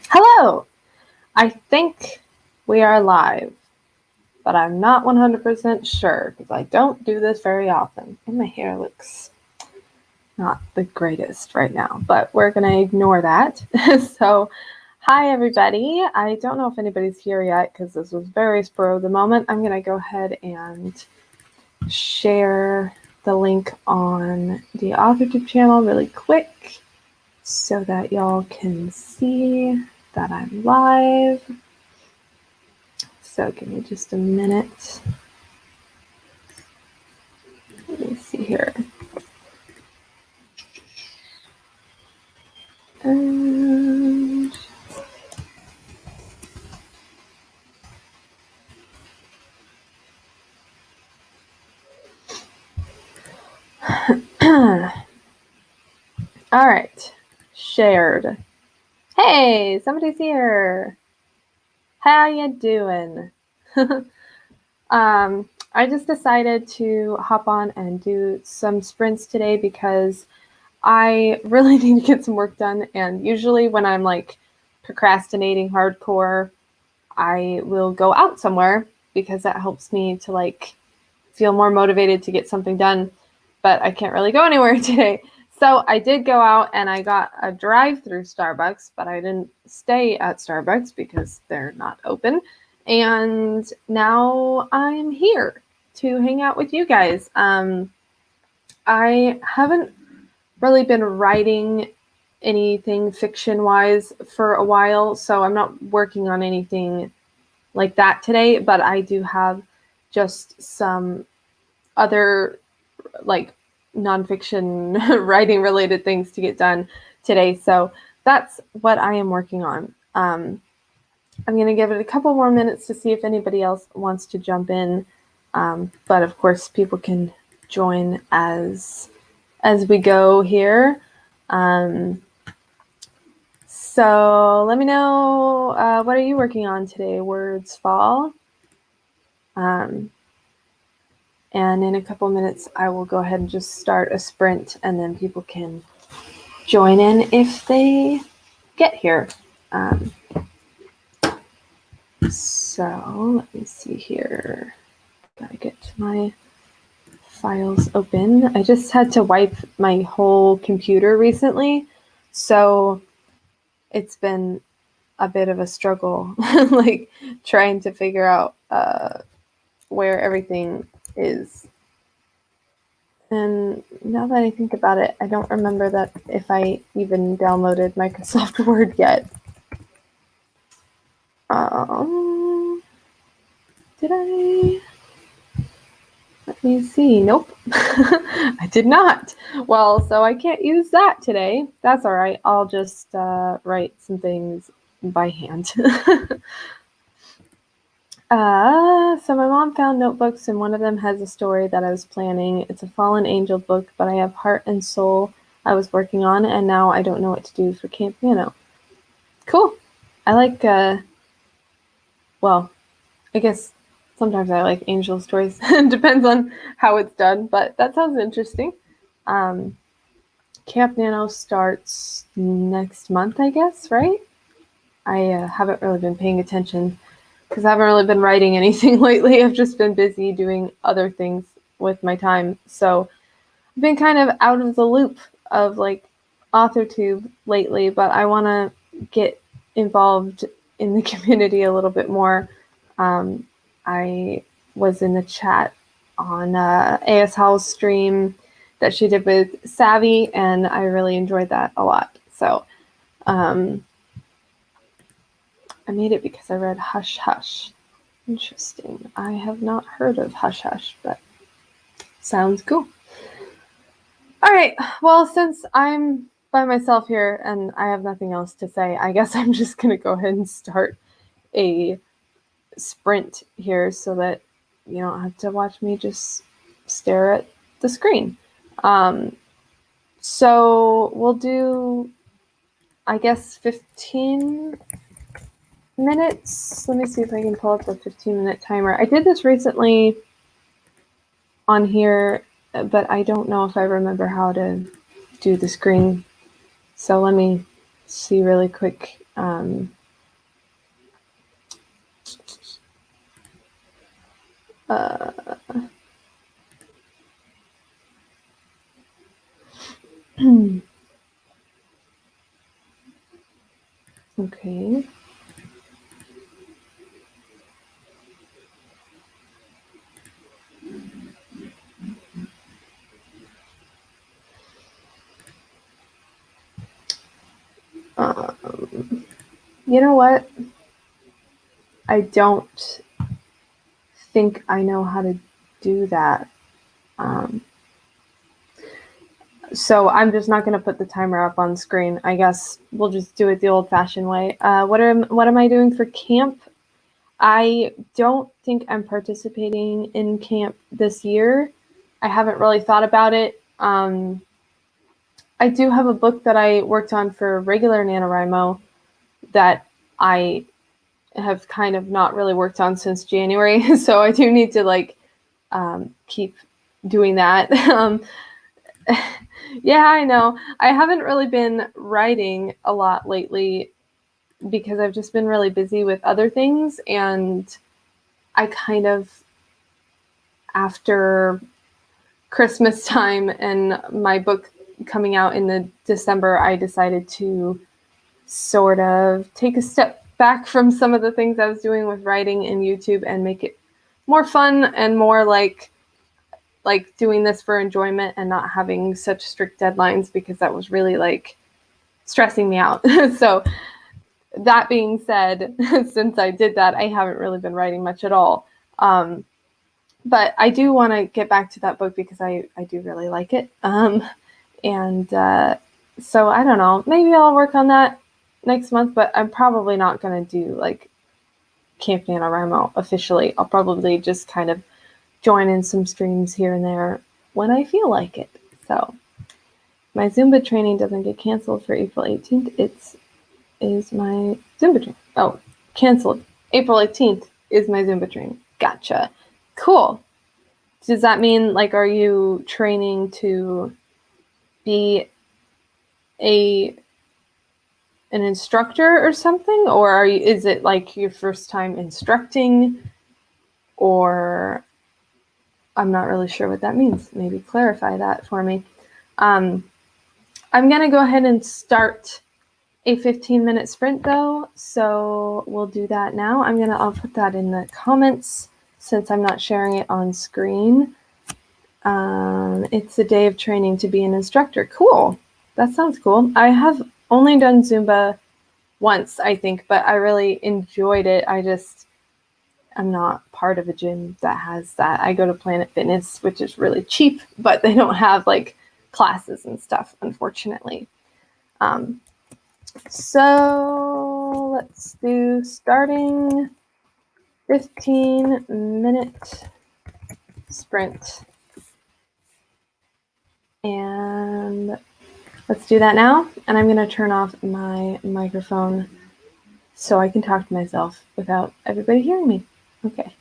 Hello! I think we are live, but I'm not 100% sure because I don't do this very often. And my hair looks not the greatest right now, but we're going to ignore that. So, hi everybody. I don't know if anybody's here yet because this was very spur of the moment. I'm going to go ahead and share the link on the AuthorTube channel really quick so that y'all can see that I'm live. So give me just a minute. Let me see here. And all right, shared. Hey, somebody's here. How you doing? I just decided to hop on and do some sprints today because I really need to get some work done. And usually when I'm like procrastinating hardcore, I will go out somewhere because that helps me to like feel more motivated to get something done, but I can't really go anywhere today. So I did go out and I got a drive-through Starbucks, but I didn't stay at Starbucks because they're not open. And now I'm here to hang out with you guys. I haven't really been writing anything fiction-wise for a while, so I'm not working on anything like that today, but I do have just some other like nonfiction writing related things to get done today. So that's what I am working on. I'm going to give it a couple more minutes to see if anybody else wants to jump in. But of course, people can join as we go here. So let me know, what are you working on today, Words Fall? And in a couple minutes, I will go ahead and just start a sprint, and then people can join in if they get here. So let me see here. Gotta get my files open. I just had to wipe my whole computer recently, so it's been a bit of a struggle, like trying to figure out where everything is. And now that I think about it, I don't remember that if I even downloaded Microsoft Word yet. Did I? Let me see. Nope. I did not. Well, so I can't use that today. That's all right. I'll just write some things by hand. So my mom found notebooks, and one of them has a story that I was planning. It's a fallen angel book, but I have heart and soul I was working on, and now I don't know what to do for Camp Piano. Cool. I like, well, I guess sometimes I like angel stories. Depends on how it's done, but that sounds interesting. Camp Nano starts next month, I guess, right? I haven't really been paying attention because I haven't really been writing anything lately. I've just been busy doing other things with my time. So I've been kind of out of the loop of like AuthorTube lately, but I want to get involved in the community a little bit more. I was in the chat on AS Hall's stream that she did with Savvy, and I really enjoyed that a lot. So I made it because I read Hush Hush. Interesting. I have not heard of Hush Hush, but sounds cool. All right. Well, since I'm by myself here and I have nothing else to say, I guess I'm just going to go ahead and start a sprint here so that you don't have to watch me just stare at the screen. So we'll do, I guess, 15 minutes. Let me see if I can pull up the 15-minute timer. I did this recently on here, but I don't know if I remember how to do the screen. So let me see really quick Uh, okay. You know what? I don't think I know how to do that. Um, so I'm just not going to put the timer up on screen. I guess we'll just do it the old-fashioned way. What am I doing for camp? I don't think I'm participating in camp this year. I haven't really thought about it. I do have a book that I worked on for regular NaNoWriMo that I have kind of not really worked on since January. So I do need to keep doing that. Yeah, I know. I haven't really been writing a lot lately because I've just been really busy with other things. And I kind of, after Christmas time and my book coming out in the December, I decided to sort of take a step back from some of the things I was doing with writing and YouTube and make it more fun and more like doing this for enjoyment and not having such strict deadlines, because that was really like stressing me out. So that being said, since I did that, I haven't really been writing much at all. But I do want to get back to that book because I do really like it. And so I don't know, maybe I'll work on that next month, but I'm probably not going to do like Camp NaNoWriMo officially. I'll probably just kind of join in some streams here and there when I feel like it. So my Zumba training doesn't get canceled for April 18th. Is my Zumba training. Oh, canceled. April 18th is my Zumba training. Gotcha. Cool. Does that mean, like, are you training to be an instructor or something? Or is it like your first time instructing? Or I'm not really sure what that means. Maybe clarify that for me. I'm going to go ahead and start a 15-minute sprint though, so we'll do that now. I'll put that in the comments since I'm not sharing it on screen. It's a day of training to be an instructor. Cool. That sounds cool. I have only done Zumba once, I think, but I really enjoyed it. I'm not part of a gym that has that. I go to Planet Fitness, which is really cheap, but they don't have like classes and stuff, unfortunately. So let's do starting 15-minute sprint. And let's do that now. And I'm going to turn off my microphone so I can talk to myself without everybody hearing me. Okay.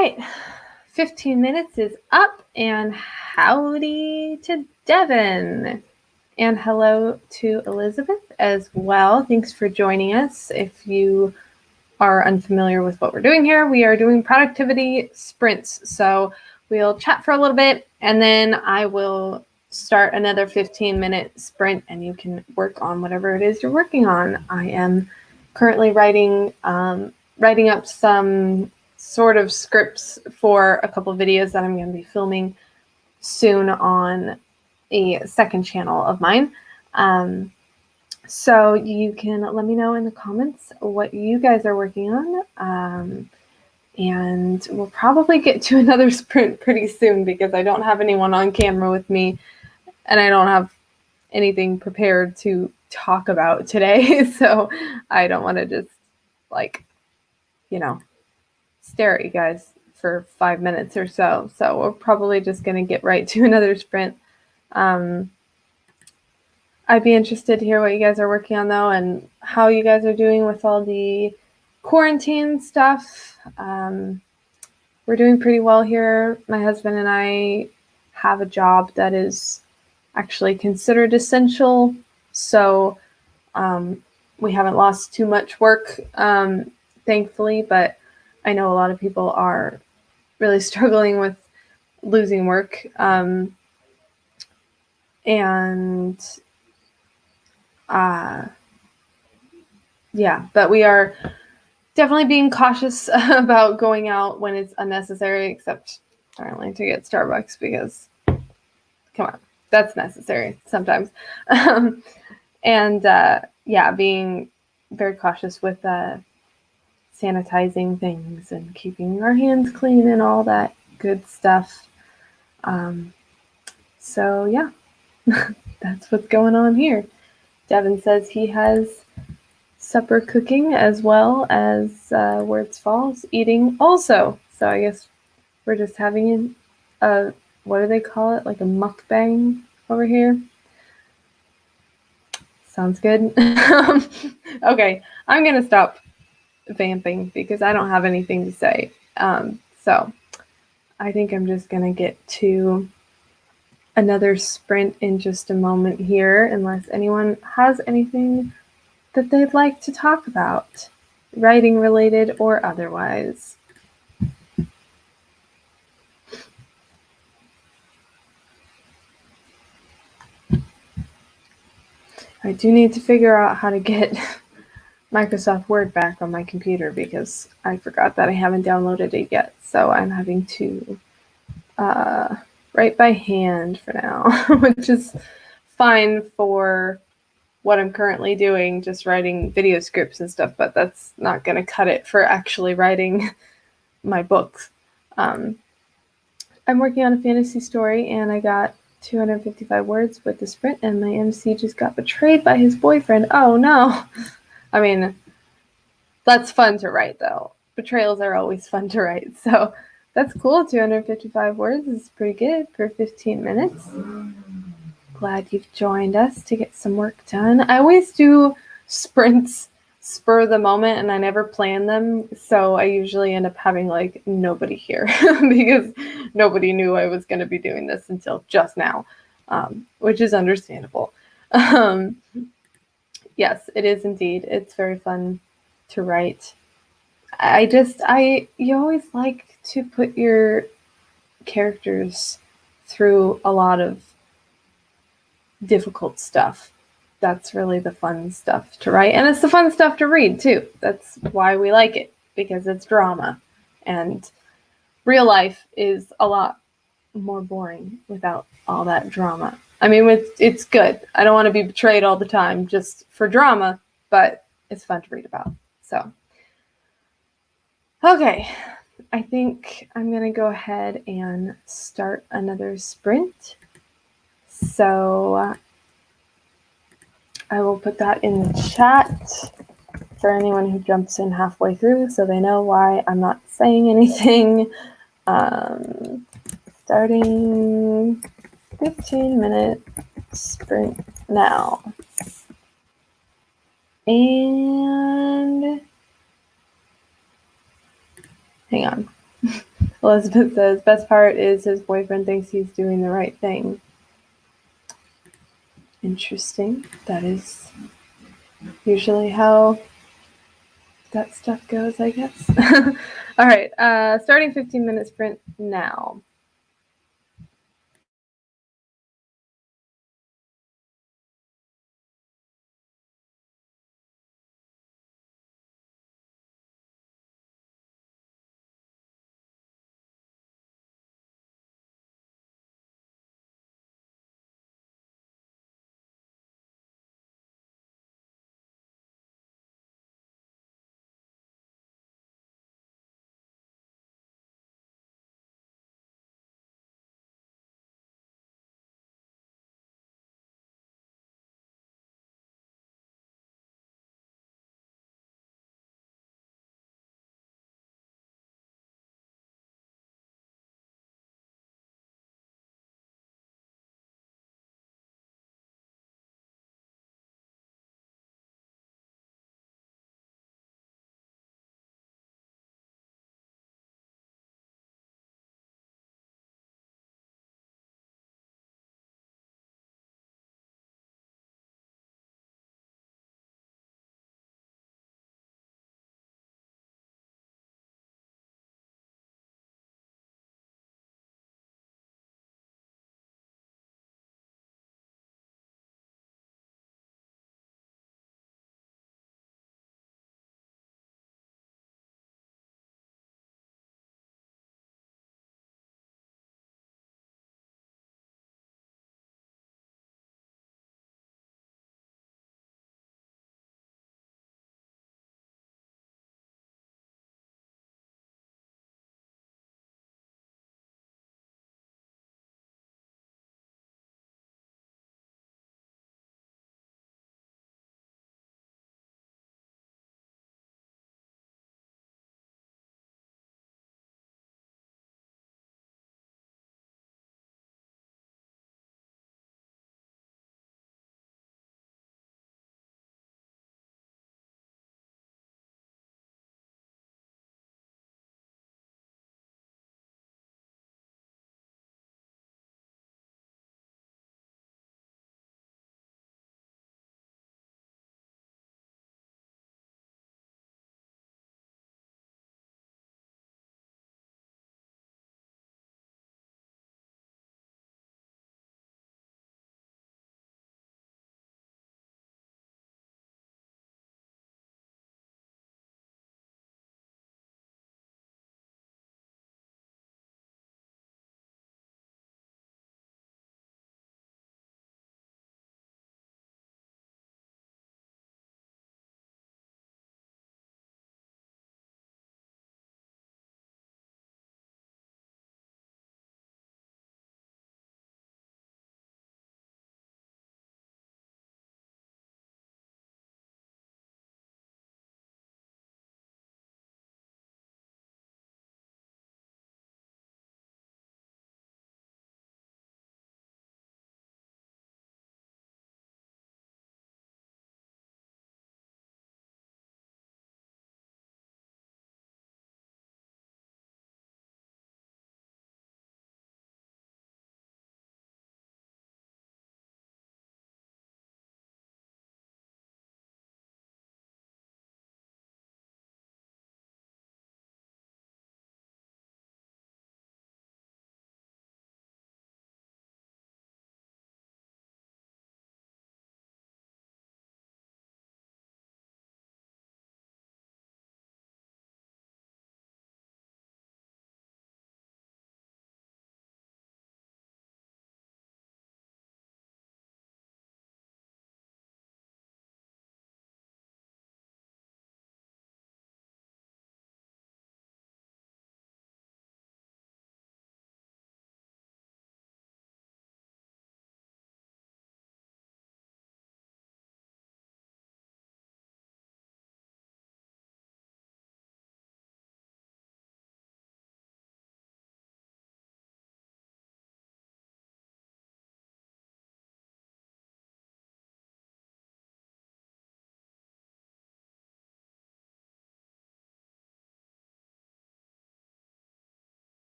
right, 15 minutes is up, and howdy to Devin. And hello to Elizabeth as well. Thanks for joining us. If you are unfamiliar with what we're doing here, we are doing productivity sprints. So we'll chat for a little bit, and then I will start another 15-minute sprint, and you can work on whatever it is you're working on. I am currently writing up some sort of scripts for a couple of videos that I'm going to be filming soon on a second channel of mine. So you can let me know in the comments what you guys are working on. And we'll probably get to another sprint pretty soon because I don't have anyone on camera with me and I don't have anything prepared to talk about today. So I don't want to just stare at you guys for 5 minutes or so. So we're probably just going to get right to another sprint. I'd be interested to hear what you guys are working on, though, and how you guys are doing with all the quarantine stuff. We're doing pretty well here. My husband and I have a job that is actually considered essential, so we haven't lost too much work, thankfully, but I know a lot of people are really struggling with losing work. But we are definitely being cautious about going out when it's unnecessary, except apparently to get Starbucks because, come on, that's necessary sometimes. Being very cautious with sanitizing things and keeping our hands clean and all that good stuff. That's what's going on here. Devin says he has supper cooking as well as Words Falls eating also. So I guess we're just having what do they call it? Like a mukbang over here. Sounds good. Okay, I'm going to stop vamping because I don't have anything to say. So I think I'm just going to get to another sprint in just a moment here, unless anyone has anything that they'd like to talk about, writing related or otherwise. I do need to figure out how to get Microsoft Word back on my computer because I forgot that I haven't downloaded it yet. So I'm having to write by hand for now, which is fine for what I'm currently doing, just writing video scripts and stuff, but that's not going to cut it for actually writing my books. I'm working on a fantasy story and I got 255 words with the sprint and my MC just got betrayed by his boyfriend. Oh no. I mean, that's fun to write though. Betrayals are always fun to write. So that's cool. 255 words is pretty good for 15 minutes. Glad you've joined us to get some work done. I always do sprints spur of the moment and I never plan them. So I usually end up having nobody here because nobody knew I was going to be doing this until just now, which is understandable. Yes, it is indeed. It's very fun to write. You always like to put your characters through a lot of difficult stuff. That's really the fun stuff to write. And it's the fun stuff to read too. That's why we like it, because it's drama. And real life is a lot more boring without all that drama. I mean, it's good. I don't want to be betrayed all the time just for drama, but it's fun to read about. So, okay. I think I'm going to go ahead and start another sprint. So I will put that in the chat for anyone who jumps in halfway through so they know why I'm not saying anything. Starting 15-minute sprint now. And hang on. Elizabeth says, best part is his boyfriend thinks he's doing the right thing. Interesting. That is usually how that stuff goes, I guess. All right, starting 15-minute sprint now.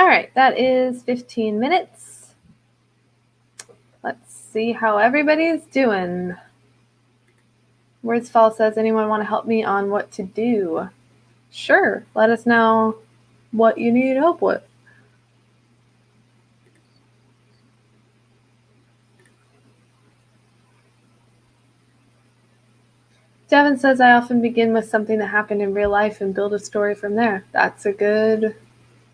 All right, that is 15 minutes. Let's see how everybody's doing. Wordsfall says, anyone want to help me on what to do? Sure, let us know what you need help with. Devin says, I often begin with something that happened in real life and build a story from there. That's a good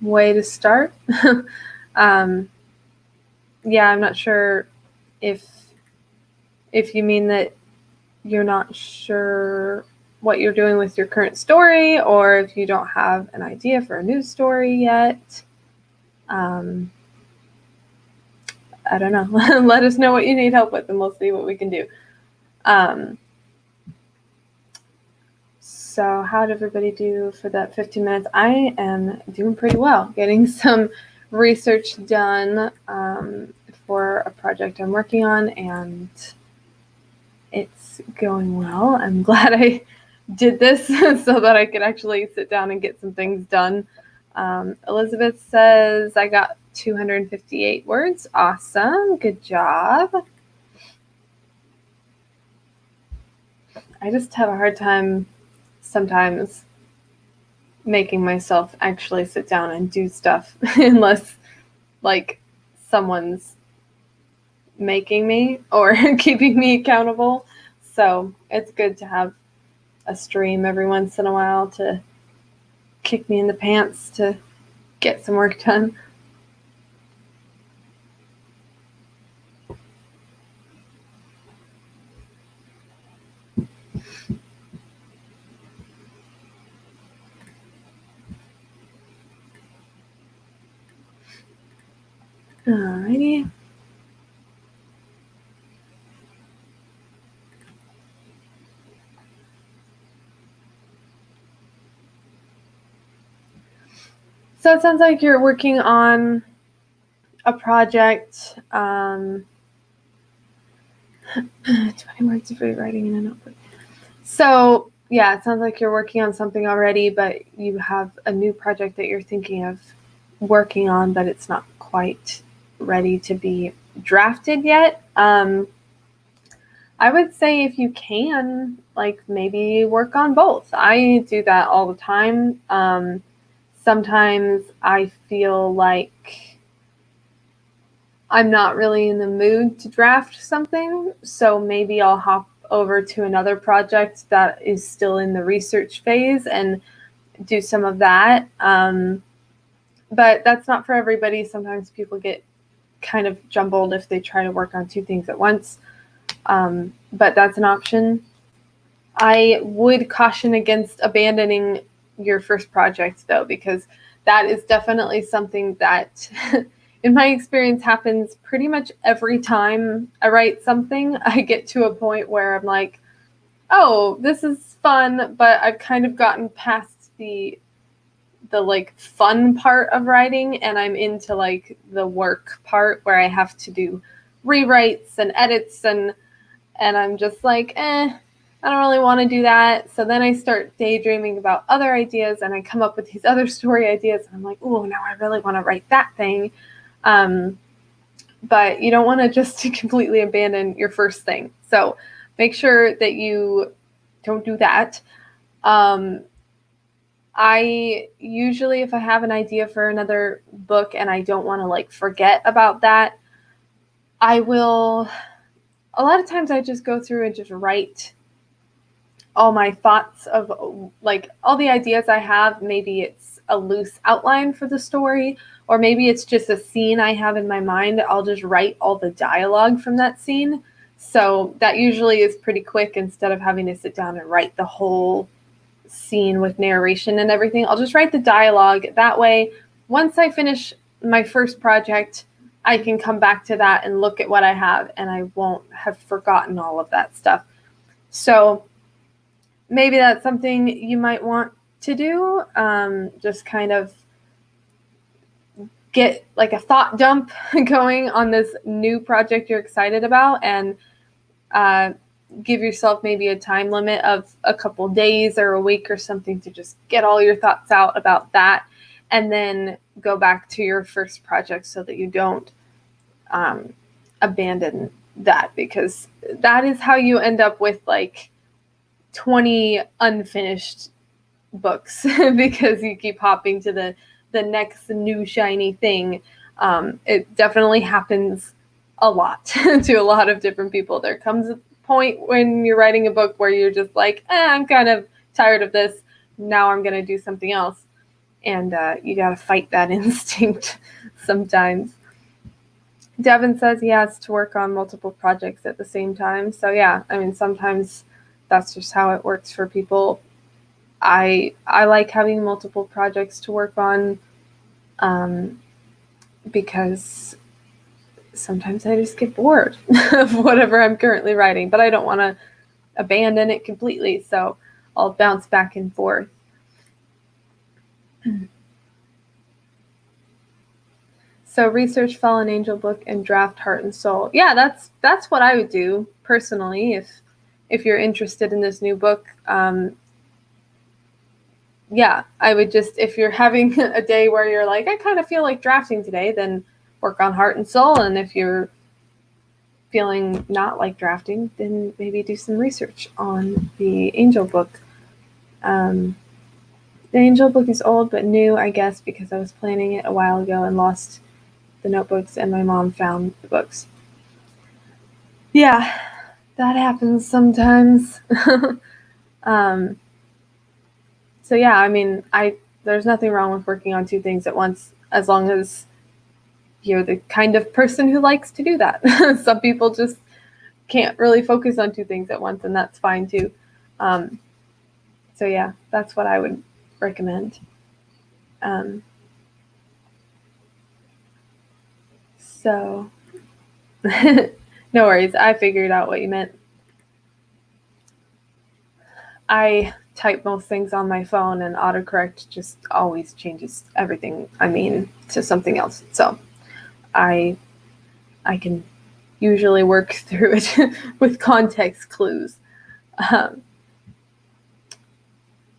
way to start. Yeah, I'm not sure if you mean that you're not sure what you're doing with your current story, or if you don't have an idea for a new story yet. I don't know. Let us know what you need help with, and we'll see what we can do. So how did everybody do for that 15 minutes? I am doing pretty well, getting some research done for a project I'm working on, and it's going well. I'm glad I did this so that I could actually sit down and get some things done. Elizabeth says, I got 258 words. Awesome. Good job. I just have a hard time sometimes making myself actually sit down and do stuff unless like someone's making me or keeping me accountable. So it's good to have a stream every once in a while to kick me in the pants to get some work done. Alrighty. So it sounds like you're working on a project. 20 words of rewriting in a notebook. So yeah, it sounds like you're working on something already, but you have a new project that you're thinking of working on, but it's not quite ready to be drafted yet. I would say if you can, like maybe work on both. I do that all the time. Sometimes I feel like I'm not really in the mood to draft something, so maybe I'll hop over to another project that is still in the research phase and do some of that. But that's not for everybody. Sometimes people get kind of jumbled if they try to work on two things at once. But that's an option. I would caution against abandoning your first project, though, because that is definitely something that, in my experience, happens pretty much every time I write something. I get to a point where I'm like, oh, this is fun, but I've kind of gotten past the like fun part of writing, and I'm into like the work part where I have to do rewrites and edits, and I'm just like, I don't really want to do that. So then I start daydreaming about other ideas, and I come up with these other story ideas, and I'm like, oh, now I really want to write that thing. But you don't want to just completely abandon your first thing. So make sure that you don't do that. I usually, if I have an idea for another book and I don't want to like forget about that, I will, a lot of times I just go through and just write all my thoughts of like all the ideas I have. Maybe it's a loose outline for the story, or maybe it's just a scene I have in my mind. I'll just write all the dialogue from that scene. So that usually is pretty quick. Instead of having to sit down and write the whole scene with narration and everything, I'll just write the dialogue. That way, once I finish my first project, I can come back to that and look at what I have, and I won't have forgotten all of that stuff. So maybe that's something you might want to do. Just kind of get like a thought dump going on this new project you're excited about, and give yourself maybe a time limit of a couple days or a week or something to just get all your thoughts out about that. and then go back to your first project so that you don't abandon that, because that is how you end up with like 20 unfinished books because you keep hopping to the next new shiny thing. It definitely happens a lot to a lot of different people. There comes a point when you're writing a book where you're just like, I'm kind of tired of this. Now I'm going to do something else. And you got to fight that instinct sometimes. Devin says he has to work on multiple projects at the same time. So yeah, I mean, sometimes that's just how it works for people. I like having multiple projects to work on because sometimes I just get bored of whatever I'm currently writing, but I don't want to abandon it completely. So I'll bounce back and forth. So research Fallen Angel book and draft Heart and Soul. Yeah, that's what I would do personally if you're interested in this new book. Yeah, I would just, if you're having a day where you're like, I kind of feel like drafting today, then work on Heart and Soul. And if you're feeling not like drafting, then maybe do some research on the Angel book. The Angel book is old but new, I guess, because I was planning it a while ago and lost the notebooks, and my mom found the books. Yeah, that happens sometimes. So yeah, I mean, there's nothing wrong with working on two things at once, as long as you're the kind of person who likes to do that. Some people just can't really focus on two things at once, and that's fine too. So yeah, that's what I would recommend. So no worries, I figured out what you meant. I type most things on my phone, and autocorrect just always changes everything I mean to something else. So I can usually work through it with context clues. Um,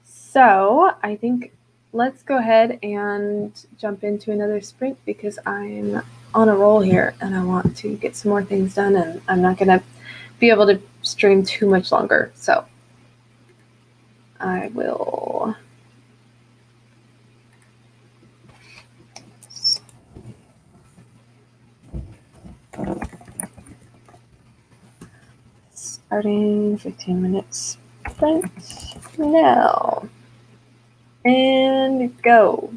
so I think let's go ahead and jump into another sprint, because I'm on a roll here and I want to get some more things done, and I'm not going to be able to stream too much longer. So I will starting 15 minutes sprint now, and go.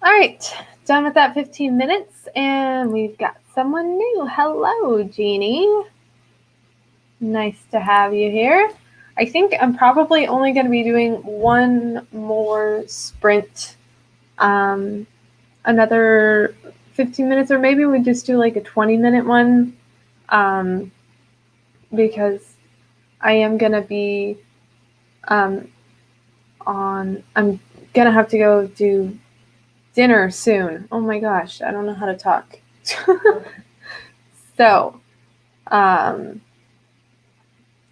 All right, done with that 15 minutes, and we've got someone new. Hello, Jeannie. Nice to have you here. I think I'm probably only going to be doing one more sprint, another 15 minutes, or maybe we just do like a 20-minute one, because I am going to be I'm going to have to go do dinner soon. Oh my gosh, I don't know how to talk. So,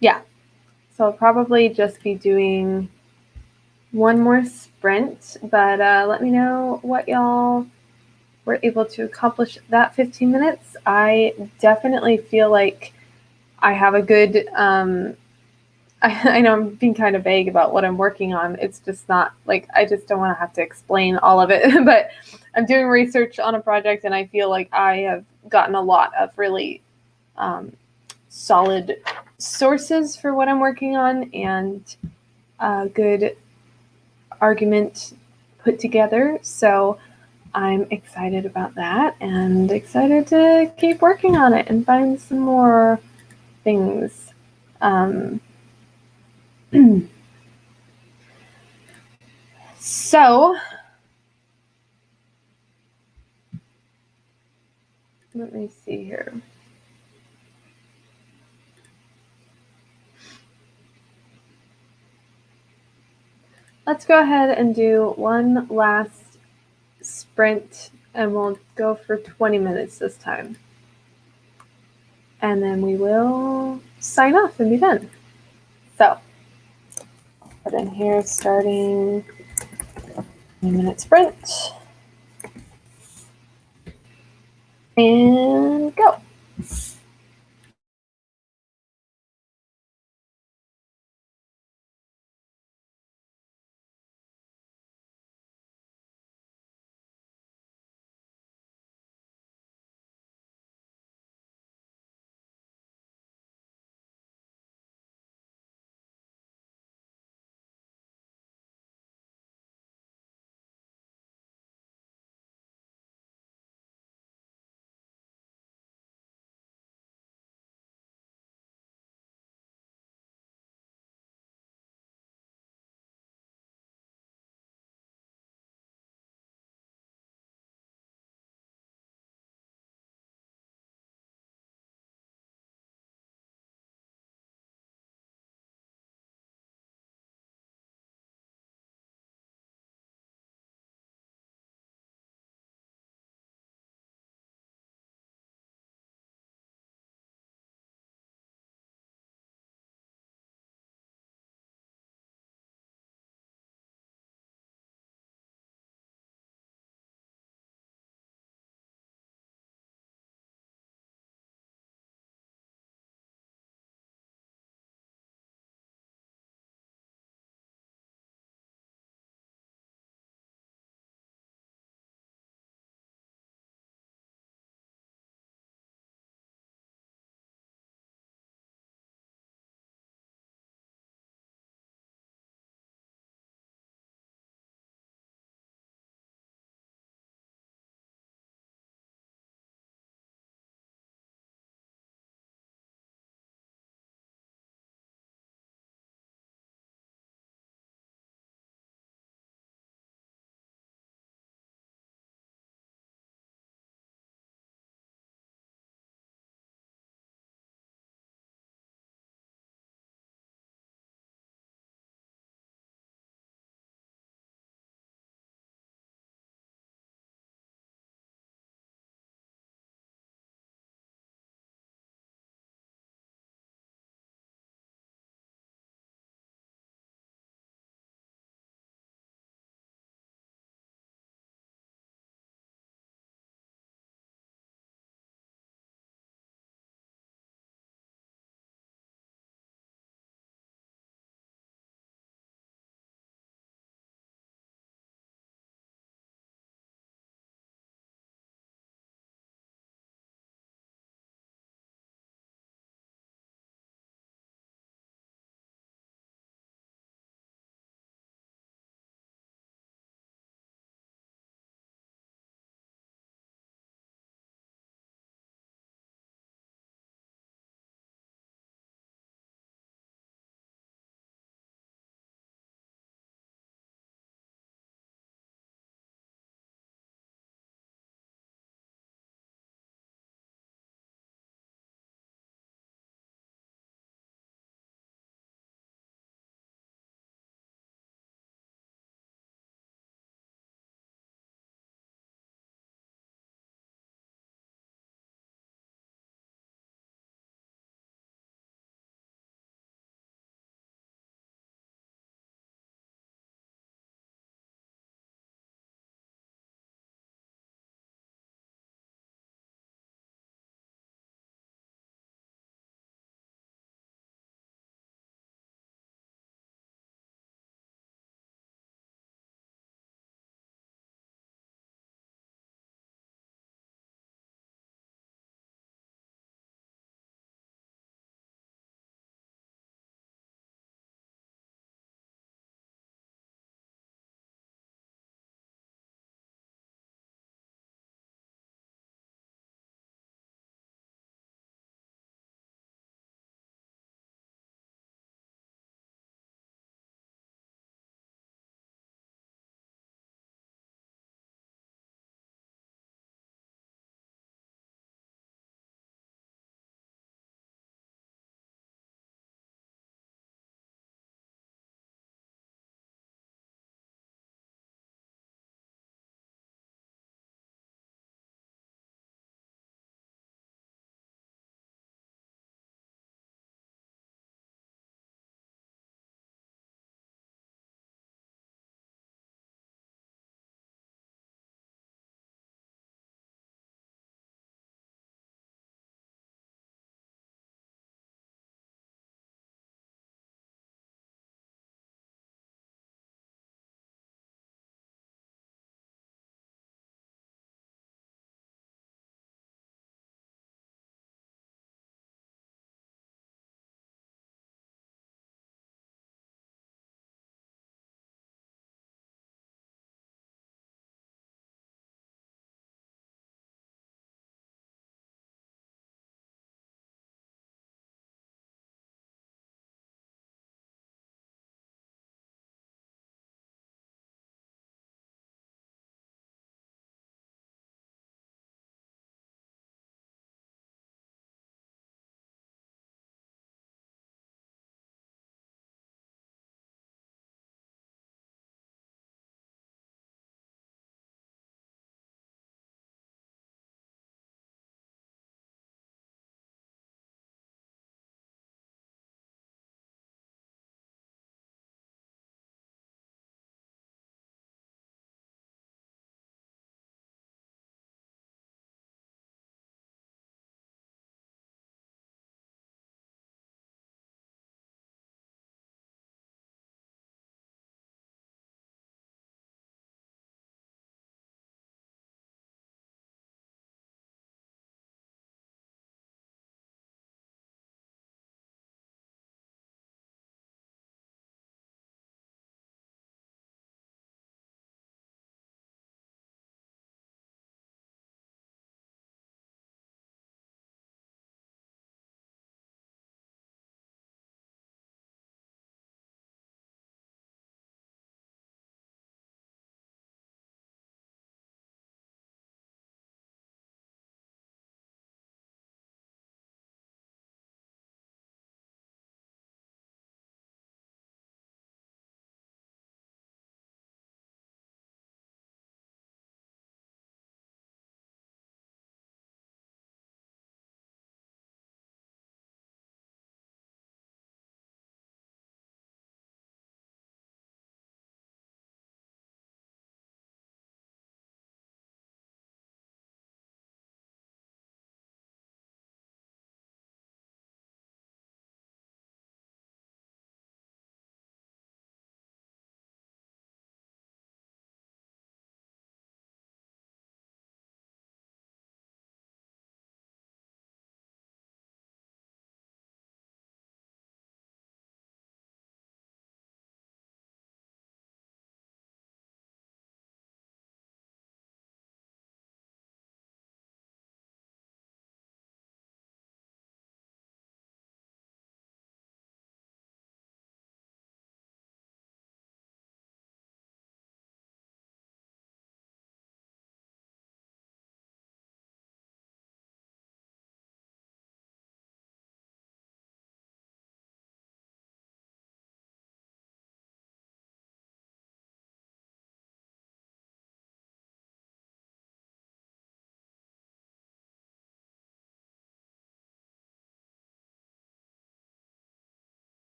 yeah. So I'll probably just be doing one more sprint, but let me know what y'all were able to accomplish that 15 minutes. I definitely feel like I have a good, I know I'm being kind of vague about what I'm working on. It's just not like, I just don't want to have to explain all of it, but I'm doing research on a project and I feel like I have gotten a lot of really solid sources for what I'm working on and a good argument put together. So I'm excited about that and excited to keep working on it and find some more things. So let me see here. Let's go ahead and do one last sprint and we'll go for 20 minutes this time. And then we will sign off and be done. So put in here starting 20-minute sprint and go.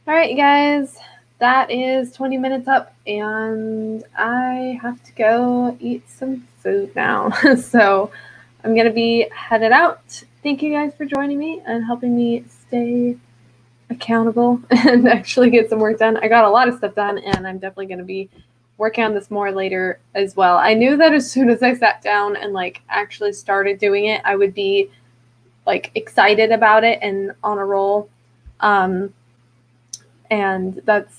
All right, you guys, that is 20 minutes up, and I have to go eat some food now. So I'm going to be headed out. Thank you guys for joining me and helping me stay accountable and actually get some work done. I got a lot of stuff done, and I'm definitely going to be working on this more later as well. I knew that as soon as I sat down and actually started doing it, I would be excited about it and on a roll. And that's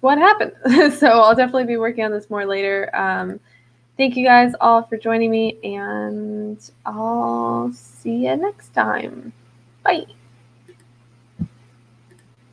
what happened. So I'll definitely be working on this more later. Thank you guys all for joining me, and I'll see you next time. Bye.